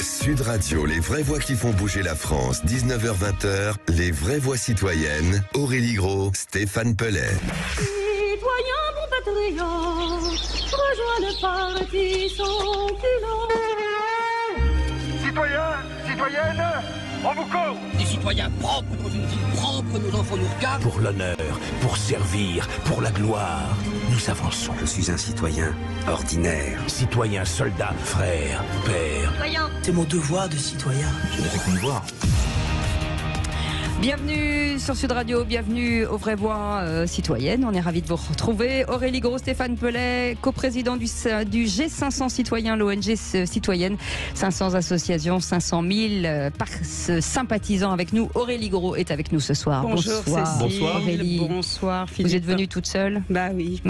Sud Radio, les vraies voix qui font bouger la France, 19h-20h, les vraies voix citoyennes, Aurélie Gros, Stéphane Pellet. Citoyens, bons patriotes, rejoins le parti sans culotte. Citoyens, citoyennes, on vous court. Des citoyens propres dans une ville propre, nos enfants nous regardent. Pour l'honneur, pour servir, pour la gloire, nous avançons. Je suis un citoyen ordinaire. Citoyen, soldat, frère, père. Citoyens. C'est mon devoir de citoyen. Je n'ai fait qu'une voix. Bienvenue sur Sud Radio, bienvenue aux vraies voix citoyennes. On est ravis de vous retrouver. Aurélie Gros, Stéphane Pellet, coprésident du G500 citoyens, l'ONG citoyenne. 500 associations, 500 000 sympathisants avec nous. Aurélie Gros est avec nous ce soir. Bonjour bonsoir. Cécile. Bonsoir Aurélie. Bonsoir Philippe. Vous êtes venue toute seule? Bah oui.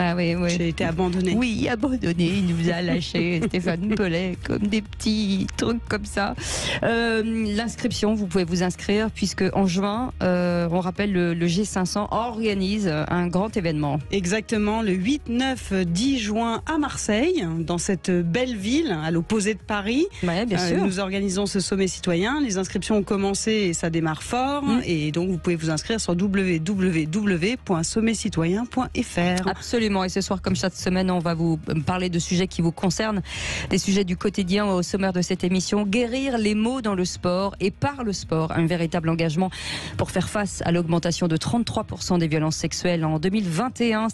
J'ai été abandonnée. Oui, abandonnée. Il nous a lâché Stéphane Pellet comme des petits trucs comme ça. L'inscription, vous pouvez vous inscrire puisque en juin, on rappelle, le G500 organise un grand événement. Exactement, le 8, 9, 10 juin à Marseille, dans cette belle ville, à l'opposé de Paris. Ouais, bien sûr. Nous organisons ce sommet citoyen. Les inscriptions ont commencé et ça démarre fort. Et donc, vous pouvez vous inscrire sur www.sommetcitoyen.fr. Absolument. Et ce soir, comme chaque semaine, on va vous parler de sujets qui vous concernent, des sujets du quotidien au sommaire de cette émission. Guérir les maux dans le sport et par le sport. Un véritable engagement pour faire face à l'augmentation de 33% des violences sexuelles en 2021.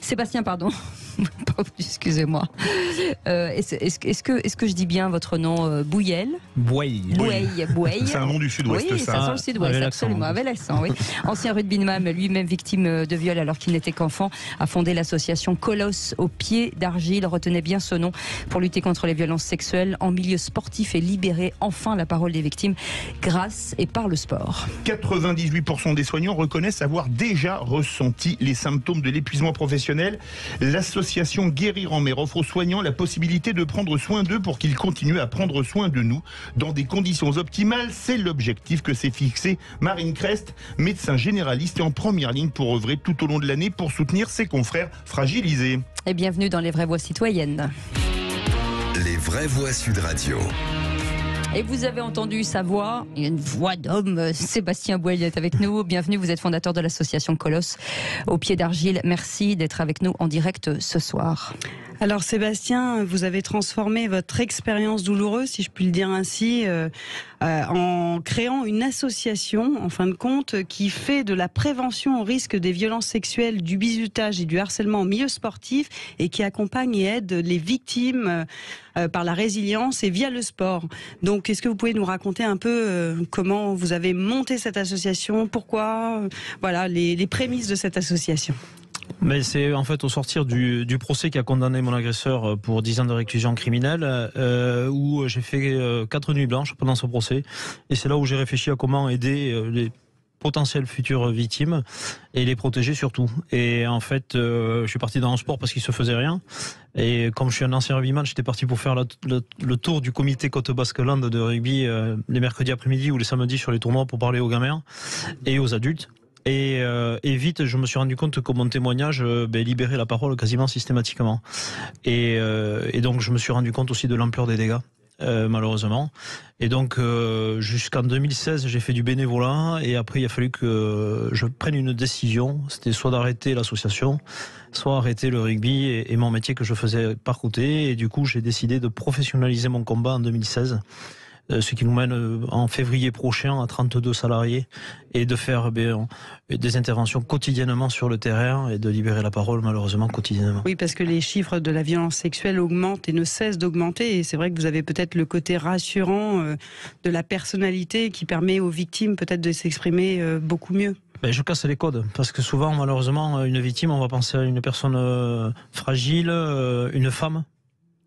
Sébastien, pardon. Excusez-moi. Est-ce que je dis bien votre nom, Bouyel? Boueil. C'est un nom du Sud-Ouest, oui, ça sent le Sud-Ouest, absolument, avec l'accent, oui. Ancien rugbyman, lui-même victime de viol alors qu'il n'était qu'enfant, a fondé l'association Colosse au pied d'argile. Retenez bien ce nom pour lutter contre les violences sexuelles en milieu sportif et libérer enfin la parole des victimes grâce et par le sport. 98% des soignants reconnaissent avoir déjà ressenti les symptômes de l'épuisement professionnel. L'association Guérir en Mer offre aux soignants la possibilité de prendre soin d'eux pour qu'ils continuent à prendre soin de nous dans des conditions optimales. C'est l'objectif que s'est fixé Marine Crest, médecin généraliste et en première ligne pour œuvrer tout au long de l'année pour soutenir ses confrères fragilisés. Et bienvenue dans les vraies voix citoyennes. Les vraies voix Sud Radio. Et vous avez entendu sa voix, une voix d'homme. Sébastien Boel est avec nous. Bienvenue, vous êtes fondateur de l'association Colosse au pied d'argile. Merci d'être avec nous en direct ce soir. Alors Sébastien, vous avez transformé votre expérience douloureuse, si je puis le dire ainsi, en créant une association, en fin de compte, qui fait de la prévention au risque des violences sexuelles, du bizutage et du harcèlement en milieu sportif et qui accompagne et aide les victimes par la résilience et via le sport. Donc, est-ce que vous pouvez nous raconter un peu comment vous avez monté cette association, pourquoi, voilà, les prémices de cette association? Mais c'est en fait au sortir du procès qui a condamné mon agresseur pour 10 ans de réclusion criminelle, où j'ai fait 4 nuits blanches pendant ce procès. Et c'est là où j'ai réfléchi à comment aider les potentielles futures victimes et les protéger surtout. Et en fait, je suis parti dans un sport parce qu'il se faisait rien. Et comme je suis un ancien rugbyman, j'étais parti pour faire le tour du comité Côte Basque-Land de rugby les mercredis après-midi ou les samedis sur les tournois pour parler aux gamins et aux adultes. Et vite, je me suis rendu compte que mon témoignage libérait la parole quasiment systématiquement. Et donc, je me suis rendu compte aussi de l'ampleur des dégâts, malheureusement. Et donc, jusqu'en 2016, j'ai fait du bénévolat. Et après, il a fallu que je prenne une décision. C'était soit d'arrêter l'association, soit arrêter le rugby et mon métier que je faisais par côté. Et du coup, j'ai décidé de professionnaliser mon combat en 2016. Ce qui nous mène en février prochain à 32 salariés et de faire des interventions quotidiennement sur le terrain et de libérer la parole malheureusement quotidiennement. Oui, parce que les chiffres de la violence sexuelle augmentent et ne cessent d'augmenter et c'est vrai que vous avez peut-être le côté rassurant de la personnalité qui permet aux victimes peut-être de s'exprimer beaucoup mieux. Je casse les codes parce que souvent malheureusement une victime on va penser à une personne fragile, une femme.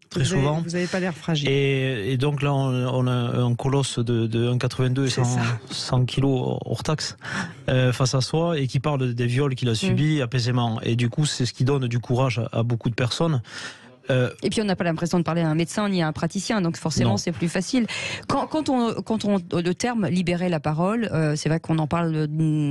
Très souvent. Vous n'avez pas l'air fragile. Et donc là, on a un colosse de 1,82 et 100 kilos hors taxe face à soi et qui parle des viols qu'il a subis apaisément. Et du coup, c'est ce qui donne du courage à beaucoup de personnes. Et puis on n'a pas l'impression de parler à un médecin ni à un praticien, donc forcément c'est plus facile. Quand on le terme libérer la parole, c'est vrai qu'on en parle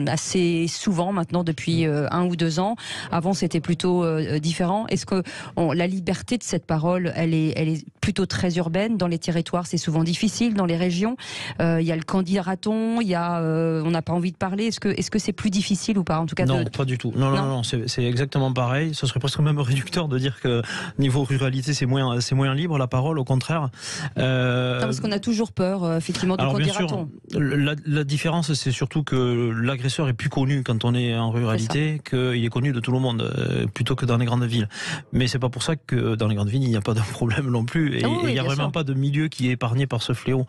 assez souvent maintenant depuis 1 ou 2 ans. Avant c'était plutôt différent. Est-ce que la liberté de cette parole, elle est plutôt très urbaine. Dans les territoires, c'est souvent difficile. Dans les régions, il y a le candidat-raton, il y a, on n'a pas envie de parler. Est-ce que c'est plus difficile ou pas, en tout cas? Non, pas du tout. Non, c'est exactement pareil. Ce serait presque même réducteur de dire que niveau ruralité, c'est moins libre, la parole, au contraire. Non, parce qu'on a toujours peur, effectivement, du candidat-raton. La différence, c'est surtout que l'agresseur est plus connu quand on est en ruralité, qu'il est connu de tout le monde, plutôt que dans les grandes villes. Mais c'est pas pour ça que dans les grandes villes, il n'y a pas de problème non plus. Et il n'y a vraiment pas de milieu qui est épargné par ce fléau.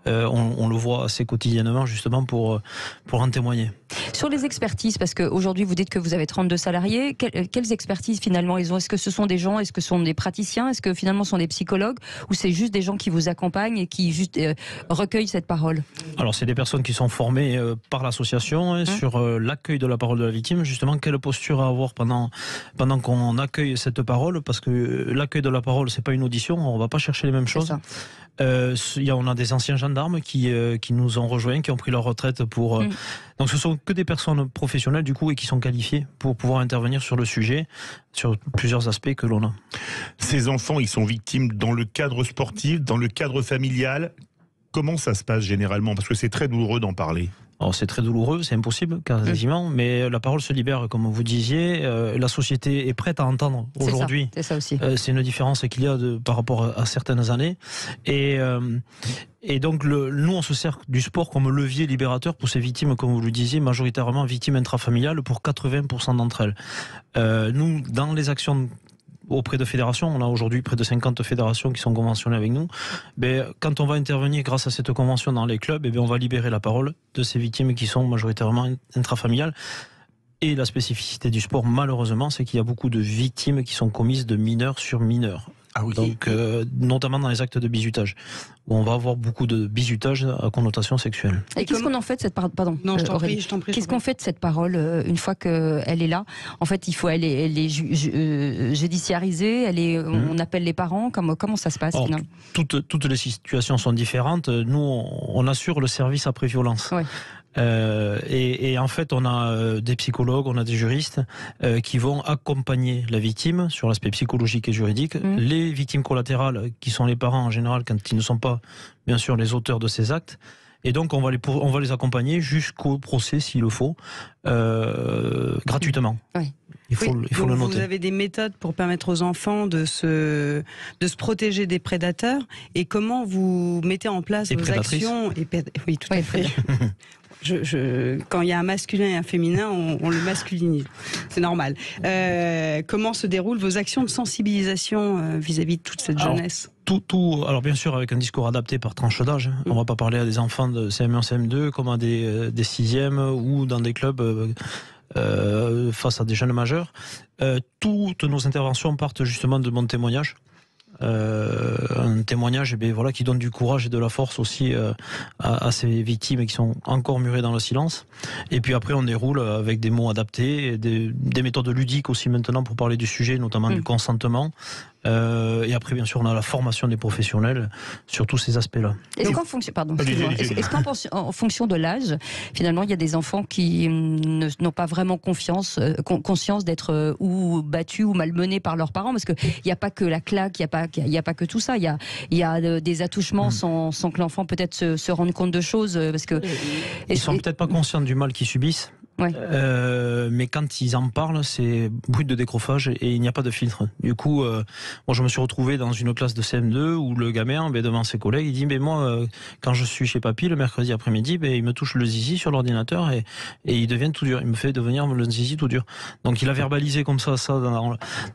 On le voit assez quotidiennement, justement, pour en témoigner. Sur les expertises, parce qu'aujourd'hui vous dites que vous avez 32 salariés, quelles expertises finalement ils ont? Est-ce que ce sont des gens, est-ce que ce sont des praticiens, est-ce que finalement ce sont des psychologues, ou c'est juste des gens qui vous accompagnent et qui juste recueillent cette parole? Alors c'est des personnes qui sont formées par l'association sur l'accueil de la parole de la victime, justement quelle posture à avoir pendant qu'on accueille cette parole, parce que l'accueil de la parole c'est pas une audition, on va pas chercher les mêmes choses. On a des anciens gendarmes qui nous ont rejoints, qui ont pris leur retraite pour... Donc ce sont que des personnes professionnelles du coup et qui sont qualifiées pour pouvoir intervenir sur le sujet, sur plusieurs aspects que l'on a. Ces enfants, ils sont victimes dans le cadre sportif, dans le cadre familial. Comment ça se passe généralement? Parce que c'est très douloureux d'en parler. Alors c'est très douloureux, c'est impossible quasiment, mais la parole se libère, comme vous disiez. La société est prête à entendre aujourd'hui. C'est ça aussi. C'est une différence qu'il y a par rapport à certaines années. Et donc nous on se sert du sport comme levier libérateur pour ces victimes, comme vous le disiez, majoritairement victimes intrafamiliales pour 80% d'entre elles. Nous, dans les actions auprès de fédérations, on a aujourd'hui près de 50 fédérations qui sont conventionnées avec nous. Quand on va intervenir grâce à cette convention dans les clubs, on va libérer la parole de ces victimes qui sont majoritairement intrafamiliales. Et la spécificité du sport, malheureusement, c'est qu'il y a beaucoup de victimes qui sont commises de mineurs sur mineurs. Ah oui. Donc, notamment dans les actes de bizutage, où on va avoir beaucoup de bizutage à connotation sexuelle. Et qu'est-ce qu'on en fait de cette parole? Pardon. Non, je t'en prie. Qu'est-ce qu'on fait de cette parole une fois qu'elle est là? En fait, elle est judiciarisée. On appelle les parents. Comment ça se passe? Alors, toutes les situations sont différentes. Nous, on assure le service après violence. Ouais. Et en fait, on a des psychologues, on a des juristes qui vont accompagner la victime sur l'aspect psychologique et juridique. Les victimes collatérales, qui sont les parents en général, quand ils ne sont pas, bien sûr, les auteurs de ces actes. Et donc, on va les accompagner jusqu'au procès, s'il le faut, gratuitement. Oui. Il faut le noter. Vous avez des méthodes pour permettre aux enfants de se protéger des prédateurs. Et comment vous mettez en place vos actions? Oui, tout à fait. Quand il y a un masculin et un féminin, on le masculinise. C'est normal. Comment se déroulent vos actions de sensibilisation vis-à-vis de toute cette jeunesse? Alors bien sûr avec un discours adapté par tranche d'âge. On ne va pas parler à des enfants de CM1, CM2 comme à des 6e ou dans des clubs face à des jeunes majeurs. Toutes nos interventions partent justement de mon témoignage. Un témoignage qui donne du courage et de la force aussi à ces victimes qui sont encore murées dans le silence. Et puis après on déroule avec des mots adaptés, des méthodes ludiques aussi maintenant pour parler du sujet, notamment du consentement. Et après bien sûr on a la formation des professionnels sur tous ces aspects-là. Est-ce qu'en fonction de l'âge, finalement il y a des enfants qui n'ont pas vraiment conscience d'être ou battus ou malmenés par leurs parents, parce qu'il n'y a pas que la claque, il n'y a pas que tout ça, il y a des attouchements sans que l'enfant peut-être se rende compte de choses, parce que ils sont peut-être pas conscients du mal qu'ils subissent. Ouais. Mais quand ils en parlent, c'est brut de décrochage et il n'y a pas de filtre. Du coup, moi je me suis retrouvé dans une classe de CM2 où le gamin, devant ses collègues, il dit moi, quand je suis chez papy le mercredi après-midi, il me touche le zizi sur l'ordinateur et il devient tout dur. Il me fait devenir le zizi tout dur. Donc il a verbalisé comme ça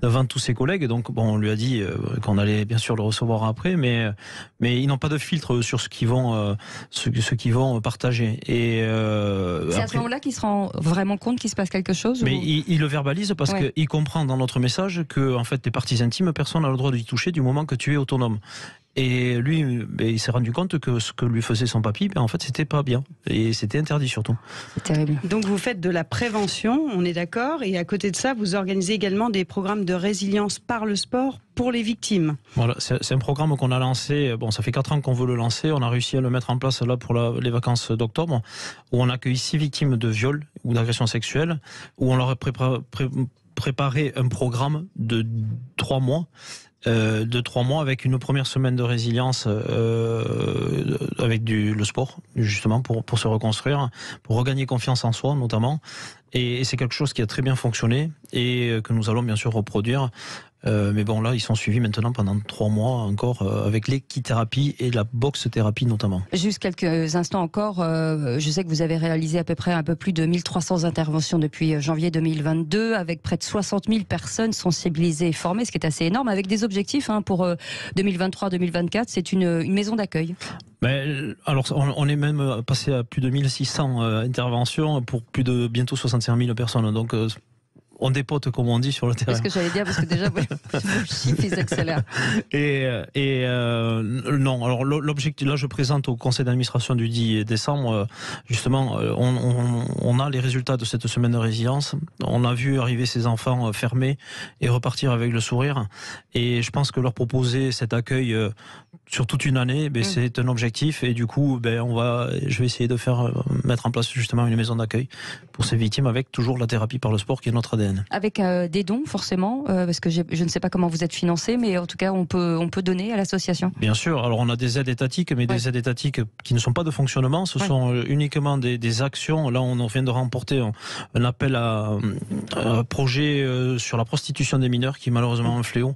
devant tous ses collègues. Donc on lui a dit qu'on allait bien sûr le recevoir après, mais ils n'ont pas de filtre sur ce qu'ils vont partager. Et c'est à ce moment-là qu'il se rend vraiment compte qu'il se passe quelque chose? Mais il le verbalise parce qu'il comprend dans notre message que en fait tes parties intimes, personne n'a le droit de y toucher du moment que tu es autonome. Et lui, il s'est rendu compte que ce que lui faisait son papy, en fait, c'était pas bien. Et c'était interdit surtout. C'est terrible. Donc vous faites de la prévention, on est d'accord. Et à côté de ça, vous organisez également des programmes de résilience par le sport pour les victimes. Voilà, c'est un programme qu'on a lancé. Ça fait 4 ans qu'on veut le lancer. On a réussi à le mettre en place là pour les vacances d'octobre, où on accueille 6 victimes de viol ou d'agression sexuelle, où on leur a préparé un programme de 3 mois de 3 mois avec une première semaine de résilience avec le sport, justement, pour se reconstruire, pour regagner confiance en soi, notamment. Et c'est quelque chose qui a très bien fonctionné et que nous allons bien sûr reproduire. Mais bon, là, ils sont suivis maintenant pendant 3 mois encore avec l'équithérapie et la boxe-thérapie notamment. Juste quelques instants encore, je sais que vous avez réalisé à peu près un peu plus de 1300 interventions depuis janvier 2022, avec près de 60 000 personnes sensibilisées et formées, ce qui est assez énorme, avec des objectifs pour 2023-2024. C'est une maison d'accueil. Mais, alors, on est même passé à plus de 1600 interventions pour plus de bientôt 65 000 personnes. Donc, on dépote, comme on dit, sur le terrain. C'est ce que j'allais dire, parce que déjà, vos chiffres, ils accélèrent. Non, alors l'objectif, là, je présente au conseil d'administration du 10 décembre, justement, on a les résultats de cette semaine de résilience. On a vu arriver ces enfants fermés et repartir avec le sourire. Et je pense que leur proposer cet accueil sur toute une année, c'est un objectif. Et du coup, je vais essayer de mettre en place justement une maison d'accueil pour ces victimes, avec toujours la thérapie par le sport qui est notre ADN. Avec des dons, forcément, parce que je ne sais pas comment vous êtes financé, mais en tout cas, on peut donner à l'association. Bien sûr. Alors, on a des aides étatiques, mais des aides étatiques qui ne sont pas de fonctionnement. Ce sont uniquement des actions. Là, on vient de remporter un appel à un projet sur la prostitution des mineurs, qui est malheureusement un fléau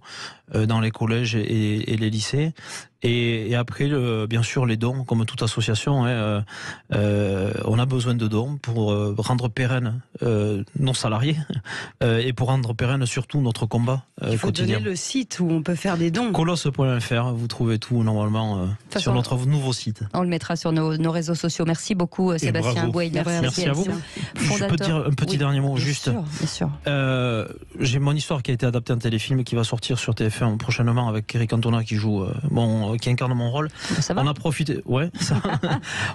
dans les collèges et les lycées. Et après, bien sûr, les dons, comme toute association, on a besoin de dons pour rendre pérenne nos salariés et pour rendre pérenne surtout notre combat Il faut quotidien. donner le site où on peut faire des dons. Colosse.fr, vous trouvez tout normalement sur notre nouveau site. On le mettra sur nos réseaux sociaux. Merci beaucoup, Sébastien Bouey. Merci à vous. Je peux dire un petit dernier mot, juste. Bien sûr. J'ai mon histoire qui a été adaptée en téléfilm qui va sortir sur TF1 prochainement avec Eric Cantona qui joue qui incarne mon rôle. Ça va. On a profité,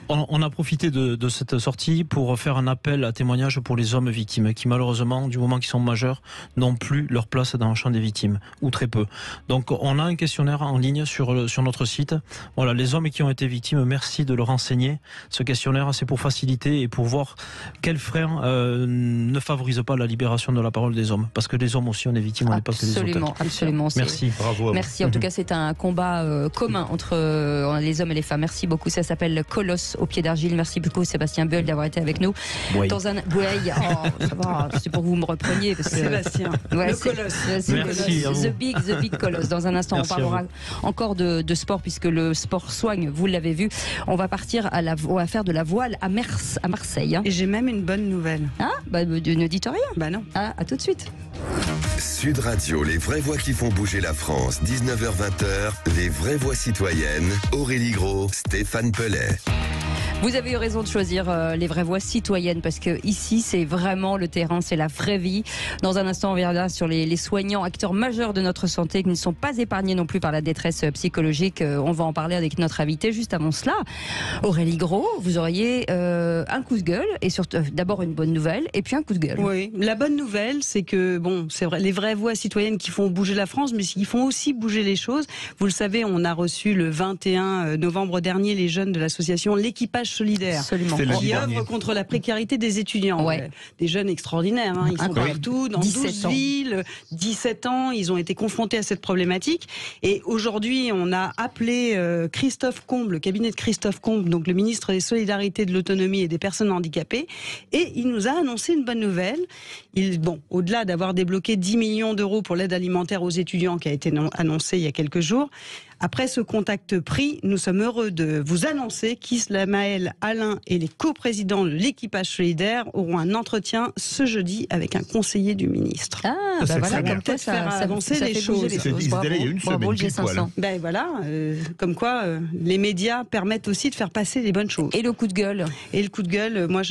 on a profité de cette sortie pour faire un appel à témoignage pour les hommes victimes qui malheureusement, du moment qu'ils sont majeurs, n'ont plus leur place dans le champ des victimes, ou très peu. Donc on a un questionnaire en ligne sur notre site. Voilà, les hommes qui ont été victimes, merci de le renseigner. Ce questionnaire, c'est pour faciliter et pour voir quels freins ne favorisent pas la libération de la parole des hommes. Parce que les hommes aussi, on est victimes, on n'est pas que les auteurs. Absolument. Merci. Bravo. Merci. En tout cas, c'est un combat commun entre les hommes et les femmes. Merci beaucoup. Ça s'appelle Colosse au pied d'argile. Merci beaucoup, Sébastien Buell, d'avoir été avec nous. Oui. Ça va, c'est pour que vous me repreniez. Parce que, Sébastien, le Colosse. Merci à vous. The Big Colosse. Dans un instant, Merci on parlera encore de sport, puisque le sport soigne, vous l'avez vu. On va partir on va faire de la voile à Marseille. Et j'ai même une bonne nouvelle. Ah, ne dites rien. Bah non. Ah, à tout de suite. Sud Radio, les vraies voix qui font bouger la France, 19h-20h, les vraies voix citoyennes, Aurélie Gros, Stéphane Pellet. Vous avez eu raison de choisir les vraies voix citoyennes, parce que ici c'est vraiment le terrain, c'est la vraie vie. Dans un instant, on reviendra sur les soignants, acteurs majeurs de notre santé, qui ne sont pas épargnés non plus par la détresse psychologique. On va en parler avec notre invité. Juste avant cela, Aurélie Gros, vous auriez un coup de gueule, et surtout d'abord une bonne nouvelle et puis un coup de gueule. Oui, la bonne nouvelle, c'est que c'est vrai, les vraies voix citoyennes qui font bouger la France, mais qui font aussi bouger les choses. Vous le savez, on a reçu le 21 novembre dernier les jeunes de l'association L'Équipage Solidaire, qui œuvre contre la précarité des étudiants. Ouais. Des jeunes extraordinaires, ils sont partout, dans 12 villes, 17 ans, ils ont été confrontés à cette problématique. Et aujourd'hui, on a appelé Christophe Combe, le cabinet de Christophe Combe, donc le ministre des Solidarités, de l'Autonomie et des Personnes Handicapées, et il nous a annoncé une bonne nouvelle. Au-delà d'avoir débloqué 10 millions d'euros pour l'aide alimentaire aux étudiants, qui a été annoncé il y a quelques jours, après ce contact pris, nous sommes heureux de vous annoncer qu'Isla Maël, Alain et les coprésidents de l'Équipage Solidaire auront un entretien ce jeudi avec un conseiller du ministre. Ah, Ça, voilà, c'est comme bien. quoi ça avancer ça les fait bouger choses. les choses. Ils étaient là il y a une Bravo, semaine, le pile poil. G500. Ben voilà, comme quoi les médias permettent aussi de faire passer les bonnes choses. Et le coup de gueule. Et le coup de gueule, moi,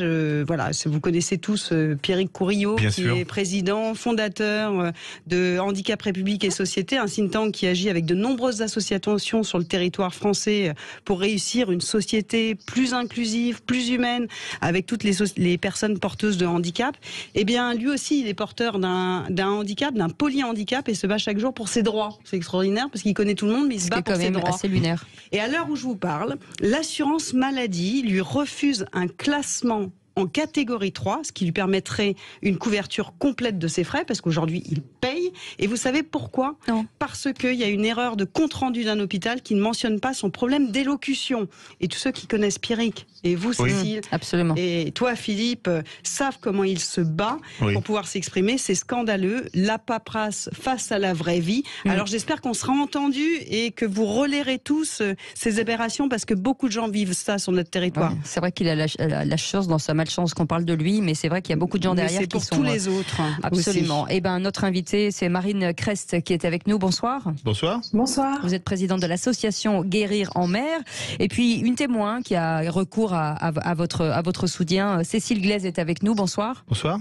vous connaissez tous Pierrick Courillot, Bien qui sûr. est président, fondateur de Handicap République et Société, un think tank qui agit avec de nombreuses associations sur le territoire français pour réussir une société plus inclusive, plus humaine, avec toutes les personnes porteuses de handicap. Eh bien, lui aussi, il est porteur d'un handicap, d'un polyhandicap, et se bat chaque jour pour ses droits. C'est extraordinaire, parce qu'il connaît tout le monde, mais il se bat C'est pour quand ses même droits. assez lunaire. Et à l'heure où je vous parle, l'assurance maladie lui refuse un classement en catégorie 3, ce qui lui permettrait une couverture complète de ses frais, parce qu'aujourd'hui, il paye. Et vous savez pourquoi ? Non. Parce qu'il y a une erreur de compte-rendu d'un hôpital qui ne mentionne pas son problème d'élocution. Et tous ceux qui connaissent Pierrick, et vous, Cécile, absolument. et toi, Philippe, savent comment il se bat pour pouvoir s'exprimer. C'est scandaleux. La paperasse face à la vraie vie. Alors, j'espère qu'on sera entendu et que vous relayerez tous ces aberrations, parce que beaucoup de gens vivent ça sur notre territoire. Ouais, c'est vrai qu'il a la chance dans sa malchance qu'on parle de lui, mais c'est vrai qu'il y a beaucoup de gens derrière qui sont... tous les autres. Absolument. Aussi. Eh ben, notre invitée, c'est Marine Crest qui est avec nous. Bonsoir. Bonsoir. Bonsoir. Vous êtes présidente de l'association Guérir en mer. Et puis, une témoin qui a recours à votre soutien, Cécile Glaise, est avec nous. Bonsoir. Bonsoir.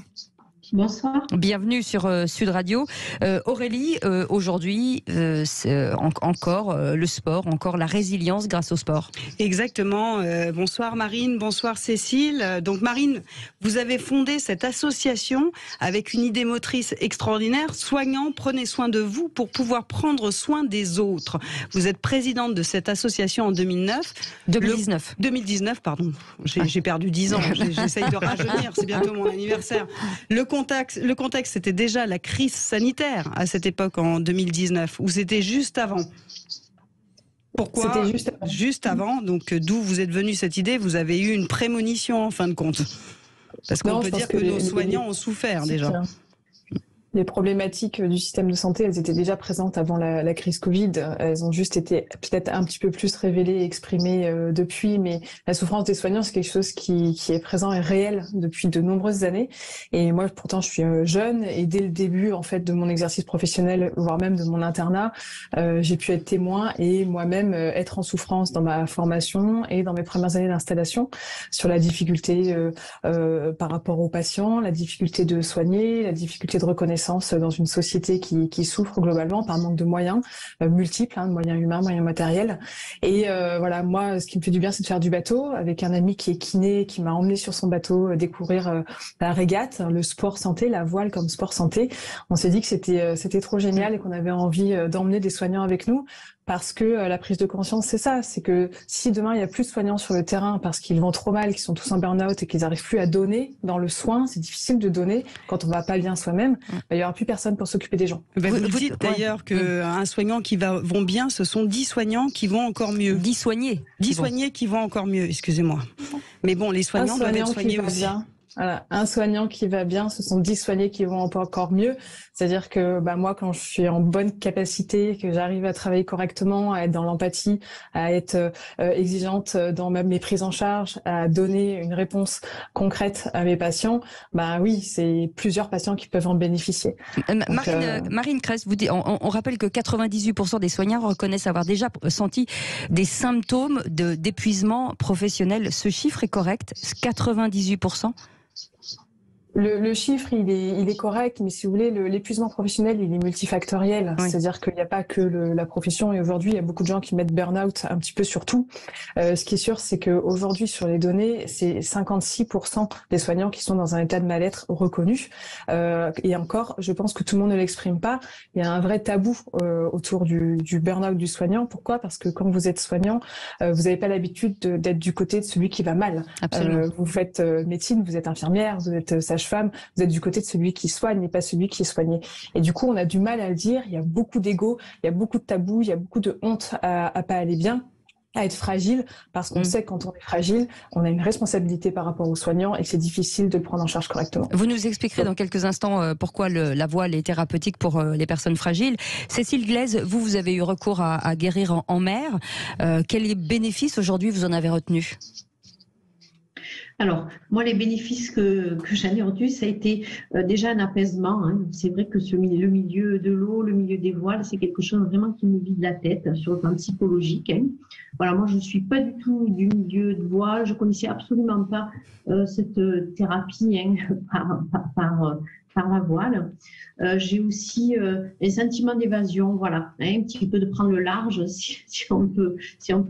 Bonsoir. Bienvenue sur Sud Radio. Aurélie, aujourd'hui, c'est encore le sport, encore la résilience grâce au sport. Exactement. Bonsoir Marine, bonsoir Cécile. Donc Marine, vous avez fondé cette association avec une idée motrice extraordinaire. Soignants, prenez soin de vous pour pouvoir prendre soin des autres. Vous êtes présidente de cette association en 2019. 2019, pardon. J'ai perdu 10 ans. J'essaye de rajeunir, c'est bientôt mon anniversaire. Le contexte, c'était déjà la crise sanitaire à cette époque, en 2019, ou c'était juste avant ? Pourquoi ? C'était juste avant. Donc, d'où vous êtes venue cette idée ? Vous avez eu une prémonition, en fin de compte. Parce qu'on peut dire que nos soignants ont souffert, déjà. Les problématiques du système de santé, elles étaient déjà présentes avant la crise Covid. Elles ont juste été peut-être un petit peu plus révélées et exprimées depuis. Mais la souffrance des soignants, c'est quelque chose qui est présent et réel depuis de nombreuses années. Et moi, pourtant, je suis jeune. Et dès le début, en fait, de mon exercice professionnel, voire même de mon internat, j'ai pu être témoin et moi-même être en souffrance dans ma formation et dans mes premières années d'installation sur la difficulté par rapport aux patients, la difficulté de soigner, la difficulté de reconnaissance dans une société qui souffre globalement par manque de moyens multiples, moyens humains, moyens matériels. Et voilà, moi, ce qui me fait du bien, c'est de faire du bateau avec un ami qui est kiné, qui m'a emmené sur son bateau découvrir la régate, le sport santé, la voile comme sport santé. On s'est dit que c'était trop génial et qu'on avait envie d'emmener des soignants avec nous. Parce que la prise de conscience, c'est ça. C'est que si demain, il n'y a plus de soignants sur le terrain parce qu'ils vont trop mal, qu'ils sont tous en burn-out et qu'ils n'arrivent plus à donner dans le soin, c'est difficile de donner quand on ne va pas bien soi-même, il n'y aura plus personne pour s'occuper des gens. Vous dites d'ailleurs qu'un soignant qui vont bien, ce sont 10 soignants qui vont encore mieux. 10 soignés. 10 soignés qui vont encore mieux, excusez-moi. Mais bon, les soignants doivent être soignés aussi. Bien. Voilà, un soignant qui va bien, ce sont 10 soignés qui vont encore mieux. C'est-à-dire que moi, quand je suis en bonne capacité, que j'arrive à travailler correctement, à être dans l'empathie, à être exigeante dans même mes prises en charge, à donner une réponse concrète à mes patients, oui, c'est plusieurs patients qui peuvent en bénéficier. Marine Crest, on rappelle que 98% des soignants reconnaissent avoir déjà senti des symptômes d'épuisement professionnel. Ce chiffre est correct, 98%? Le chiffre, il est correct, mais si vous voulez, l'épuisement professionnel, il est multifactoriel. Oui. C'est-à-dire qu'il n'y a pas que la profession. Et aujourd'hui, il y a beaucoup de gens qui mettent burn-out un petit peu sur tout. Ce qui est sûr, c'est qu'aujourd'hui, sur les données, c'est 56% des soignants qui sont dans un état de mal-être reconnu. Et encore, je pense que tout le monde ne l'exprime pas. Il y a un vrai tabou autour du burn-out du soignant. Pourquoi ? Parce que quand vous êtes soignant, vous n'avez pas l'habitude d'être du côté de celui qui va mal. Vous faites médecine, vous êtes infirmière, vous êtes sage-femme, vous êtes du côté de celui qui soigne et pas celui qui est soigné. Et du coup, on a du mal à le dire, il y a beaucoup d'ego, il y a beaucoup de tabous, il y a beaucoup de honte à pas aller bien, à être fragile, parce qu'on sait que quand on est fragile, on a une responsabilité par rapport aux soignants et que c'est difficile de le prendre en charge correctement. Vous nous expliquerez dans quelques instants pourquoi la voile est thérapeutique pour les personnes fragiles. Cécile Glaise, vous avez eu recours à Guérir en mer. Quels bénéfices aujourd'hui vous en avez retenu ? Alors, moi, les bénéfices que j'en ai retenus, ça a été déjà un apaisement. C'est vrai que le milieu de l'eau, le milieu des voiles, c'est quelque chose vraiment qui me vide la tête sur le plan psychologique. Voilà, moi, je ne suis pas du tout du milieu de voile. Je ne connaissais absolument pas cette thérapie par la voile. J'ai aussi un sentiment d'évasion, voilà, un petit peu de prendre le large, si on peut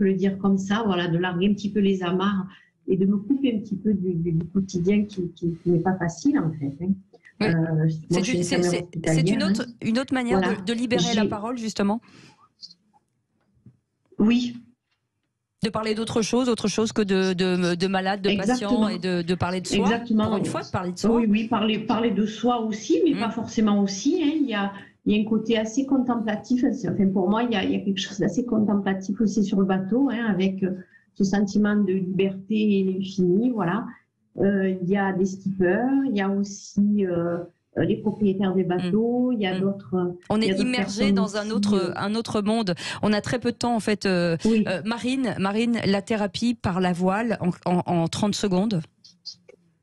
le dire comme ça, voilà, de larguer un petit peu les amarres et de me couper un petit peu du quotidien qui n'est pas facile, en fait. Oui. C'est une autre manière de libérer la parole, justement. Oui. De parler autre chose que de malades, de patients, et de parler de soi. Exactement. Pour une fois, de parler de soi. Oui, parler de soi aussi, mais pas forcément aussi. Hein. Il y a un côté assez contemplatif. Enfin, pour moi, il y a quelque chose d'assez contemplatif aussi sur le bateau, hein, avec ce sentiment de liberté et l'infini. Voilà. Il y a des skippers, il y a aussi les propriétaires des bateaux, il y a d'autres. On est immergé dans un autre monde. On a très peu de temps en fait. Marine, la thérapie par la voile en 30 secondes.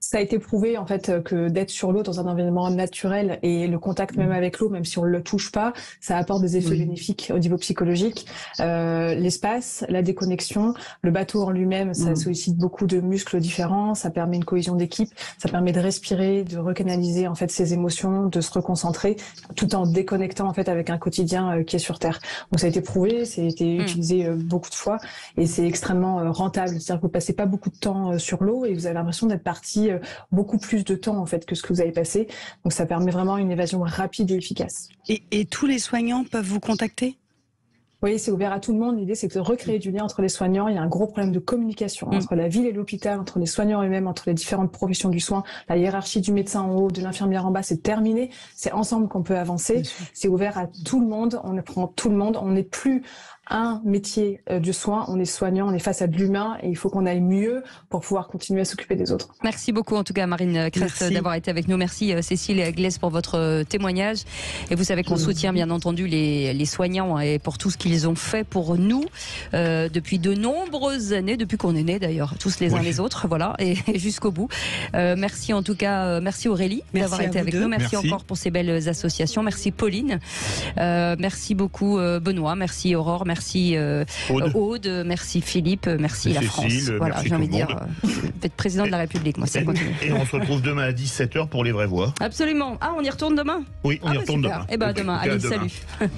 Ça a été prouvé en fait que d'être sur l'eau dans un environnement naturel et le contact même avec l'eau, même si on ne le touche pas, ça apporte des effets bénéfiques au niveau psychologique. L'espace, la déconnexion, le bateau en lui-même, ça sollicite beaucoup de muscles différents, ça permet une cohésion d'équipe, ça permet de respirer, de recanaliser en fait ses émotions, de se reconcentrer, tout en déconnectant en fait avec un quotidien qui est sur Terre. Donc ça a été prouvé, ça a été utilisé beaucoup de fois et c'est extrêmement rentable. C'est-à-dire que vous passez pas beaucoup de temps sur l'eau et vous avez l'impression d'être parti beaucoup plus de temps en fait que ce que vous avez passé. Donc ça permet vraiment une évasion rapide et efficace. Et tous les soignants peuvent vous contacter ? Oui, c'est ouvert à tout le monde. L'idée, c'est de recréer du lien entre les soignants. Il y a un gros problème de communication entre la ville et l'hôpital, entre les soignants eux-mêmes, entre les différentes professions du soin. La hiérarchie du médecin en haut, de l'infirmière en bas, c'est terminé. C'est ensemble qu'on peut avancer. C'est ouvert à tout le monde. On prend tout le monde. On n'est plus un métier du soin, on est soignant, on est face à de l'humain et il faut qu'on aille mieux pour pouvoir continuer à s'occuper des autres. Merci beaucoup en tout cas Marine Crest d'avoir été avec nous. Merci Cécile Glaise pour votre témoignage. Et vous savez qu'on soutient bien entendu les soignants et pour tout ce qu'ils ont fait pour nous depuis de nombreuses années, depuis qu'on est nés d'ailleurs, tous les uns les autres, voilà, et jusqu'au bout. Merci en tout cas, merci Aurélie d'avoir été avec nous. Merci encore pour ces belles associations. Merci Pauline. Merci beaucoup Benoît. Merci Aurore. Merci Aude, merci Philippe, merci la France. Voilà, j'ai envie de dire, être président de la République, moi, ça continue. Et on se retrouve demain à 17h pour les vraies voix. Absolument. Ah, on y retourne demain ? Oui, on y retourne demain. Eh ben demain, allez, salut.